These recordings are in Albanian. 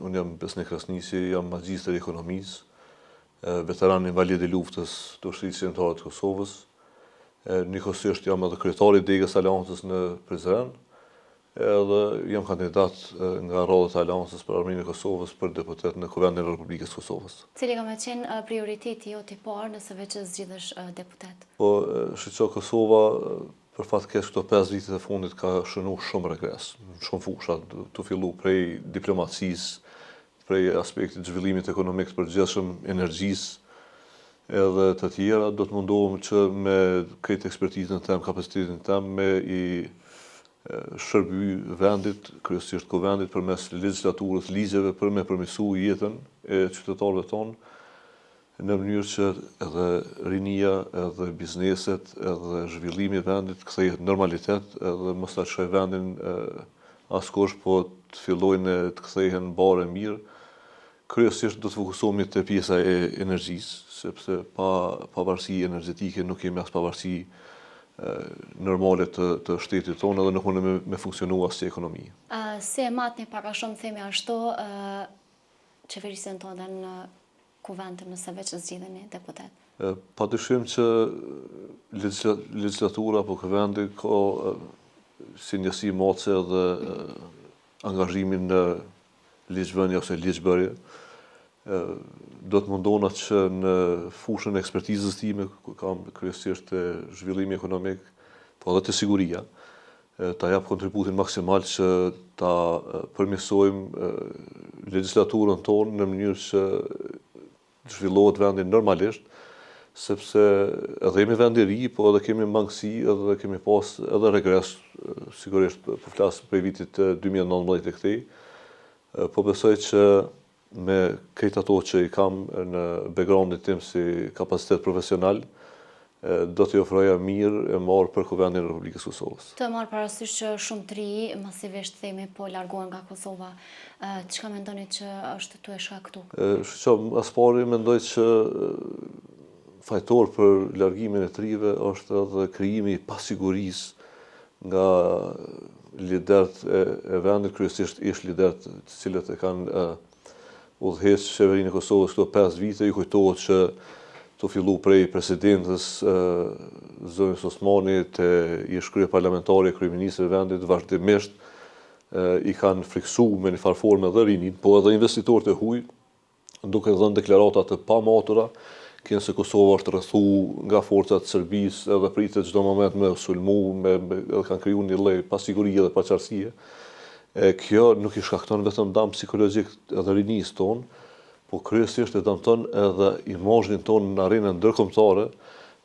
unë jam Besnik Krasnisi, jam magjistër i ekonomisë, veteran invalid i luftës të ushtrisë shqiptare të Kosovës. Njëkohësisht jam edhe kryetari i Degës Aleancës në Prizren, edhe jam kandidat nga radhët e Aleancës për Armiqin e Kosovës për deputet në Kuvendin e Republikës Kosovës. Cili ka me qenë prioriteti jot i parë nëse veç zgjidhesh deputet? Po, shqiptare Kosova për fat keq këto 5 vitet e fundit ka shënu shumë regres, shumë fusha, të fillu prej diplomacisë, prej aspektit zhvillimit ekonomik të përgjithshëm, energjisë, edhe të tjera, do të mundohem që me këtë ekspertizën tem, kapacitetin tem, me i shërby vendit, kryesisht Kuvendit, përmes legjislaturës, ligjeve për me përmirësu jetën e qytetarëve tonë, në mënyrë që edhe rinia, edhe bizneset, edhe zhvillimi i vendit kthehet normalitet, edhe mos ta çojë vendin askush, po të fillojnë të kthehen bare mirë. Kryesisht do të fokusohemi te pjesa e energjisë, sepse pa pavarësi energjetike nuk kemi as pavarësi normale të shtetit tonë, edhe nuk mundem me funksionu as si ekonomi. Si e matni pak a shumë themi ashtu qeverisjen tonë në Kuvendin nëse veç zgjidheni deputet? Padyshim që legjislatura apo Kuvendi ka si njësi mace dhe angazhimin në ligjvënie ose ligjbërje. Do të mundona që në fushën e ekspertizës time, ku kam kryesisht zhvillimi ekonomik, po edhe të siguria, ta jap kontributin maksimal që ta përmirësojmë legjislaturën tonë në mënyrë që zhvillohet vendi normalisht, sepse edhe jemi vend i ri, po edhe kemi mangësi, edhe kemi pas edhe regres, sigurisht po flas prej vitit 2019 e këtej, po besoj që me këtë ato që i kam në backgroundin tim si kapacitet profesional, do t'i ofroja mirë e marë për Kuvendin e Republikës Kosovës. Të marë parasysh që shumë të ri, masivisht themi, po largohen nga Kosova. Çka mendoni që është tu e shkaktu? As pari mendoj që fajtor për largimin e të rive është edhe krijimi i pasigurisë nga liderët e vendit, kryesisht ish liderët të cilët e kanë udhëheqë qeverinë e Kosovës këto 5 vite, ju kujtohet që të fillu prej presidentës Zonjës Osmani të ish kryeparlamentari, kryeministri i vendit, vazhdimisht i kanë friksu me një farforme dhe rinin, po edhe investitorët e huaj, duke dhënë deklarata të pamatura, kënë se Kosova është rrethu nga forcat të Serbisë, edhe pritet çdo moment me sulmu, edhe kanë kriju një lloj pasigurie dhe paqartësie. Kjo nuk i shkakton vetëm dëm psikologjik edhe rinisë tonë, po kryesisht e dëmton edhe imazhin tonë në arenën ndërkombëtare,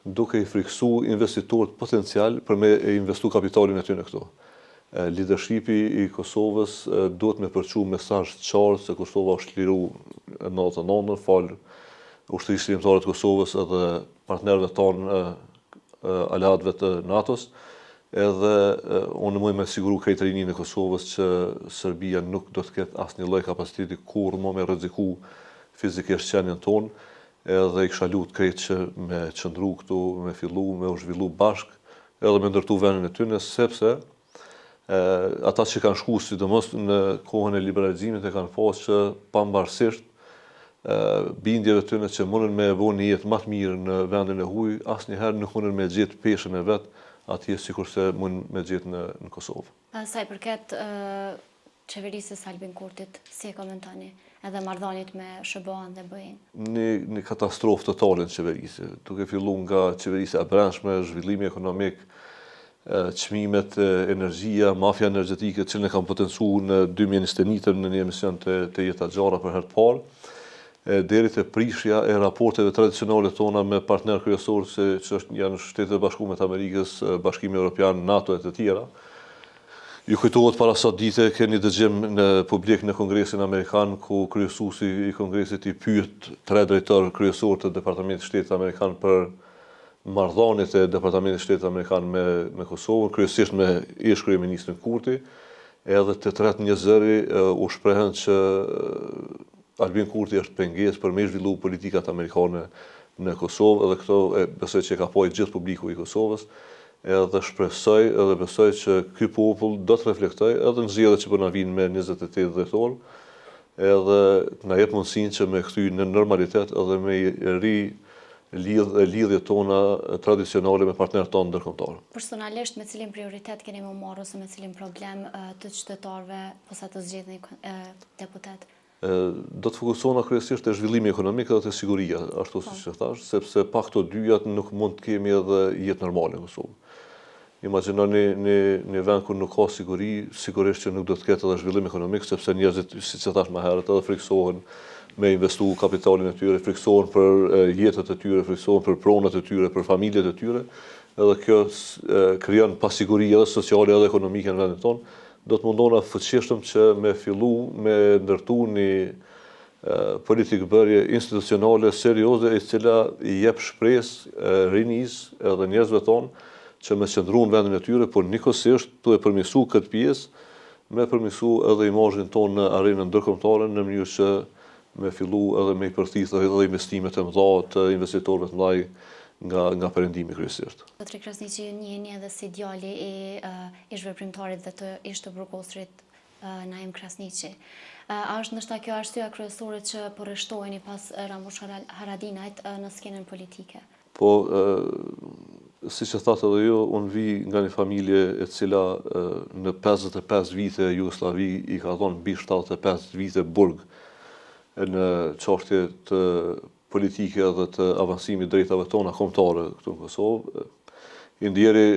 duke i friksu investitorët potencial për me investu kapitalin e tyre këto. Leadershipi i Kosovës duhet me përçu mesazh të qartë se Kosova është liru në 99, falë ushtrisë shqiptare të Kosovës edhe partnerëve tonë aleatëve të NATO-s, edhe unë mund me siguru krejt rinin e Kosovës që Serbia nuk do të ketë asnjë lloj kapaciteti kur më me rreziku fizikisht qenien tonë, edhe i kisha lutë krejt që me qëndru këtu, me fillu, me u zhvillu bashk, edhe me ndërtu vendin e tyre, sepse ata që kanë shku sidomos në kohën e liberalizimit e kanë pasur që pavarësisht bindjeve të tyre që mundën me bënë një jetë më të mirë në vendin e huaj, asnjëherë nuk mundën me gjetë peshën e vet atje sikurse mund me gjetë në Kosovë. Sa i përket qeverisës Albin Kurtit, si e komentoni edhe marrëdhëniet me SBA-n dhe BE-n? Një katastrofë totale në qeverisë, duke filluar nga qeverisja e brendshme, zhvillimi ekonomik, çmimet, energjia, mafia energjetike, që ne kanë potencuar në 2021 në një emision të Jeta Gjara për herë të parë, deri te prishja e raporteve tradicionale tona me partner kryesor që janë Shtetet e Bashkuara të Amerikës, Bashkimi Evropian, NATO e të tjera. Ju kujtohet para sa dite keni dëgjim në publik në Kongresin Amerikan, ku kryesuesi i Kongresit i pyet 3 drejtor kryesor të Departamentit të Shtetit Amerikan për marrëdhëniet e Departamentit të Shtetit Amerikan me Kosovën, kryesisht me ish kryeministrin Kurti, edhe të tret një zëri u shprehen që Albin Kurti është pengesë për me zhvillu politikat amerikane në Kosovë, edhe këto besoj që ka pojë gjithë publiku i Kosovës, edhe shpresoj edhe besoj që ky popull do të reflektoj edhe në zgjedhjet që po na vinë me 28 dhjetor, edhe na jep mundësinë që me kthy në normalitet edhe me lidhjet tona tradicionale me partnerët tonë ndërkombëtar. Personalisht me cilin prioritet keni më marrë ose me cilin problem të qytetarëve posa të zgjedhni deputet? Do të fokusohena kryesisht te zhvillimi ekonomik dhe te siguria, ashtu siç e thash, sepse pa këto dyja nuk mund të kemi edhe jetë normale në Kosovë. Imagjinoni një vend ku nuk ka siguri, sigurisht që nuk do të ketë edhe zhvillim ekonomik, sepse njerëzit, siç e thash më herët, edhe friksohen me investu kapitalin e tyre, friksohen për jetët e tyre, friksohen për pronat e tyre, për familjet e tyre, edhe kjo krijon pasiguri edhe sociale edhe ekonomike në vendin tonë. Do të mundona fuqishëm që me fillu me ndërtu një politikë bërje institucionale serioze e cila i jep shpresë rinisë edhe njerëzve tonë që me qëndru në vendin e tyre, por njëkohësisht të e përmirësu këtë pjesë, me përmirësu edhe imazhin tonë në arenën ndërkombëtare në mënyrë që me fillu edhe me i përthithë edhe investimet e mëdha të investitorëve të mëdhaj nga perëndimi kryesisht. Zotri Krasniqi, njiheni edhe si djali i zhveprimtarit dhe të ish të burgostrit Naim Krasniqi. A është ndoshta kjo arsyeja kryesore që po rreshtoheni pas Ramush Haradinajt në skenën politike? Po, siç e thatë edhe ju, unë vi nga një familje e cila në 55 vite Jugosllavi i ka dhënë mbi 75 vite burg në çështje të politike dhe të avancimit drejtave tona kombëtare këtu në Kosovë. I ndjeri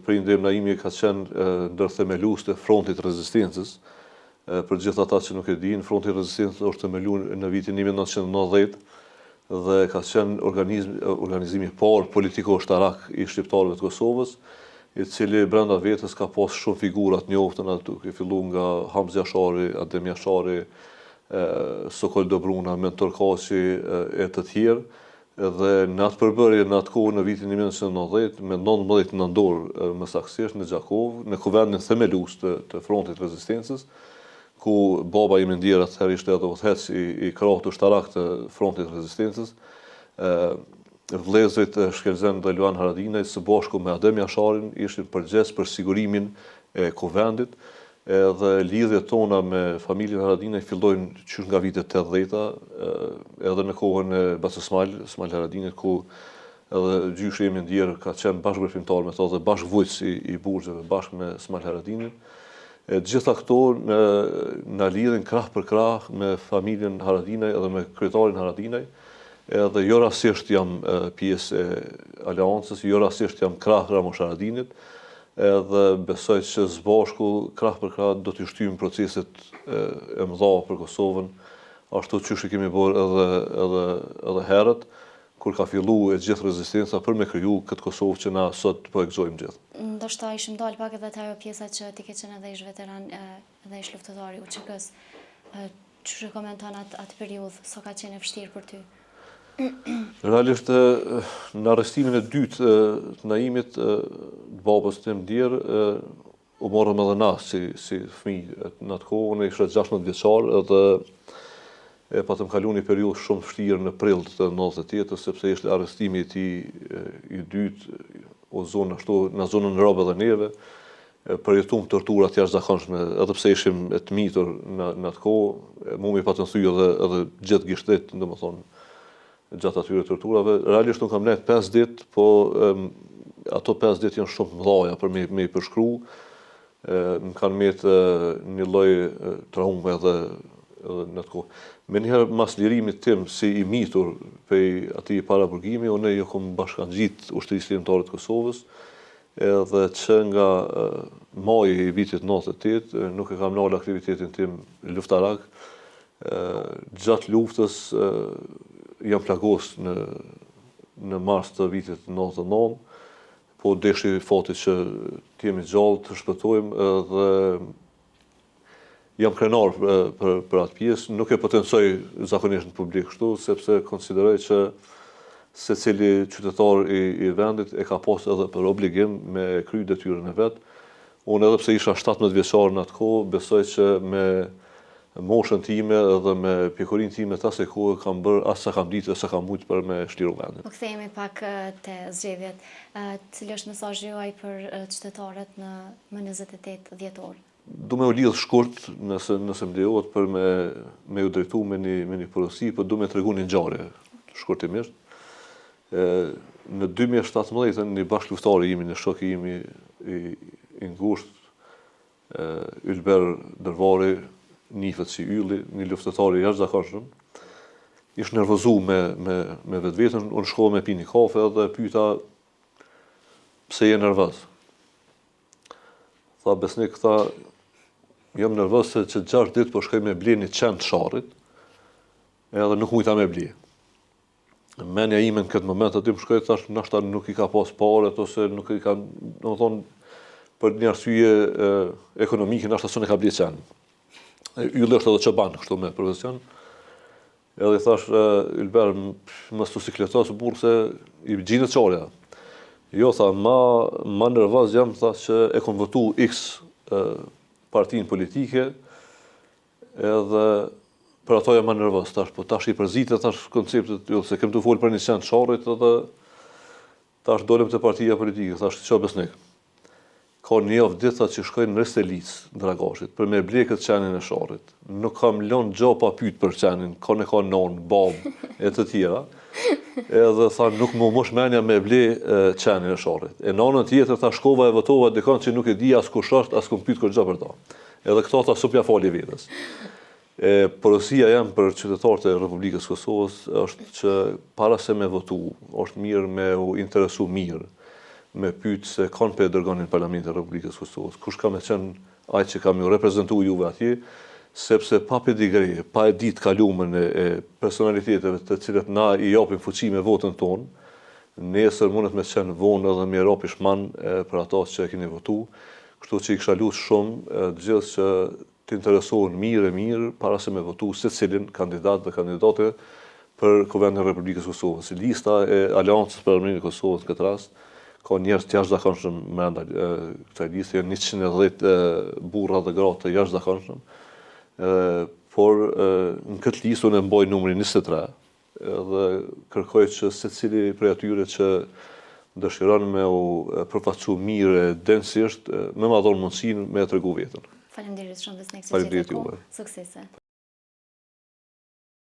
prindi Naimi ka qenë ndër themelues të Frontit të Rezistencës. Për gjithë ata që nuk e dinë, Fronti i Rezistencës është themeluar në vitin 1990 dhe ka qenë organizimi i parë politiko-ushtarak i shqiptarëve të Kosovës, i cili brenda vetes ka pas shumë figura të njohura aty, që filluan nga Hamza Jashari, Adem Jashari, Sokol Dobruna, Mentor Kaçi e të tjerë, dhe në atë përbërje në atë kohë në vitin 1990 me 19 nëntor më saktësisht në Gjakov, në kuvendin themelues të Frontit të Rezistencës, ku baba im ndjer atëherë ishte edhe udhëhec i krahut ushtarak të Frontit të Rezistencës, vëllezërit Shkelzen dhe Luan Haradinaj së bashku me Adem Jasharin ishin përgjegjës për sigurimin e kuvendit, edhe lidhjet tona me familjen Haradinaj fillojnë qysh nga vitet 80-ta, edhe në kohën e Basë Smal Haradinajt, ku edhe gjyshi im ndjer ka qenë bashkëveprimtar me to dhe bashkëvujtës i burgjeve bashkë me Smal Haradinin. Gjitha këto na lidhin krah për krah me familjen Haradinaj edhe me kryetarin Haradinaj, edhe jo rastisht jam pjesë e aleancës, jo rastisht jam krah Ramush Haradinit, edhe besoj që së bashku krah për krah do të shtyjmë proceset e mëdha për Kosovën, ashtu siç e kemi bërë edhe herët, kur ka fillu e gjithë rezistenca për me kriju këtë Kosovë që na sot po e gëzojmë gjithë. Ndoshta ishim dalë pak edhe te ajo pjesa që ti ke qenë edhe ish veteran edhe ish luftëtar i UÇK-s. Çu komenton atë periudhë, sa ka qenë e vështirë për ty? Realisht në arrestimin e dytë të Naimit, të babës tim ndjer, u morëm edhe na si fëmijë në atë kohë, unë isha 16 vjeçar edhe patëm kalu një periudhë shumë vështirë në prill të 98, sepse ishte arrestimi i tij i dytë në zonën Rob edhe neve, përjetuam tortura të jashtëzakonshme, edhe pse ishim të mitur në atë kohë, mumi patëm thyë edhe gjithë gishtet, domethënë gjatë atyre torturave. Realisht nuk kam net 5 ditë, po ato 5 ditë janë shumë të mëdha për me i përshkruaj. Më kanë metë një lloj traume edhe në atë kohë. Menjëherë mas lirimit tim si i mitur prej atij paraburgimi, unë jo kom bashkangjit ushtrisë lirimtare të Kosovës, edhe që nga maji i vitit 98 nuk e kam lënë aktivitetin tim luftarak. Gjatë luftës jam plagos në mars të vitit 99, po deshi fati që të jemi gjallë të shpëtojmë dhe jam krenar për atë pjesë, nuk e potencoj zakonisht në publik kështu, sepse konsideroj që secili qytetar i vendit e ka pas edhe për obligim me kry detyrën e vet. Unë edhe pse isha 17 vjeçar në atë kohë, besoj që me moshën time edhe me pjekurinë time të asaj kohë kam bërë as sa kam ditë, as sa kam mujtë për me shliru vendin. Po kthehemi pak te zgjedhjet. Cili është mesazhi juaj për qytetarët në 28 dhjetor? du me u lidh shkurt nëse më lejohet për me u drejtu me një porosi, por du me tregu një ngjarje shkurtimisht. Në 2017 një bashkëluftari imi, një shok i imi i ngushtë, Ylber Dërvari, nifet si Ylli, një luftëtar i jashtëzakonshëm, ishte nervozu me vetveten, unë shkova me pi një kafe dhe pyeta pse je nervoz. Tha besnik, jam nervoz se që 6 ditë po shkoj me ble një qend të sharrit, edhe nuk mujta me ble. Menja ime në këtë moment aty më shkoj, thash nashta nuk i ka pas paret ose nuk i ka, domethënë për një arsye ekonomike nashta s'u ka ble qend. Ylli është edhe çoban kështu me profesion. Edhe i thash Ylber, mos tu sikletos burr se i gjinet çorja. Jo, tha, ma nervoz jam, tha që e kom votu X partinë politike, edhe për ato jam ma nervoz, tash, po tash i përzitet, tash konceptet, se kem të folë për një qend sharrit, edhe tash dolem të partia politike, tash që besnik. Ka një javë ditë që shkojnë në Restelic, Dragashit, për me ble këtë qenin e sharrit. Nuk kam lënë gjë pa pyet për qenin, ka non, babë, e të tjera. Edhe tha nuk më mosh menja me ble qenin e sharrit. E në anën tjetër tha shkova e votova dikon që nuk e di as kush është, as kum pyet kur gjë për ta. Edhe këto tha s'u fali vetes. Porosia jam për qytetarët e Republikës Kosovës është që para se me votu, është mirë me u interesu mirë, me pyet se kanë për e dërgonin Parlamentin e Republikës Kosovës, kush ka me qenë ai që kam ju reprezentu juve atje, sepse pa pedigre, pa e ditë kalumën e personaliteteve të cilët na i japim fuqi me votën tonë, nesër mundet me qenë vonë edhe me rapi shman për ato që e keni votu, kështu që i kisha lutur shumë të gjithë që të interesohen mirë para se me votu secilin kandidat dhe kandidate për Kuvendin e Republikës Kosovës. Lista e Aleancës për Armërinë e Kosovës në këtë rast ka njerëz të jashtëzakonshëm brenda kësaj liste, janë 110 burra dhe gra të jashtëzakonshëm. Por në këtë listë unë e mboj numrin 23 dhe kërkoj që secili prej atyre që dëshiron me u përfaqësu mirë densisht, me ma dhonë mundësinë me tregu veten. Faleminderit shumë Besnik që jete këtu. Suksese.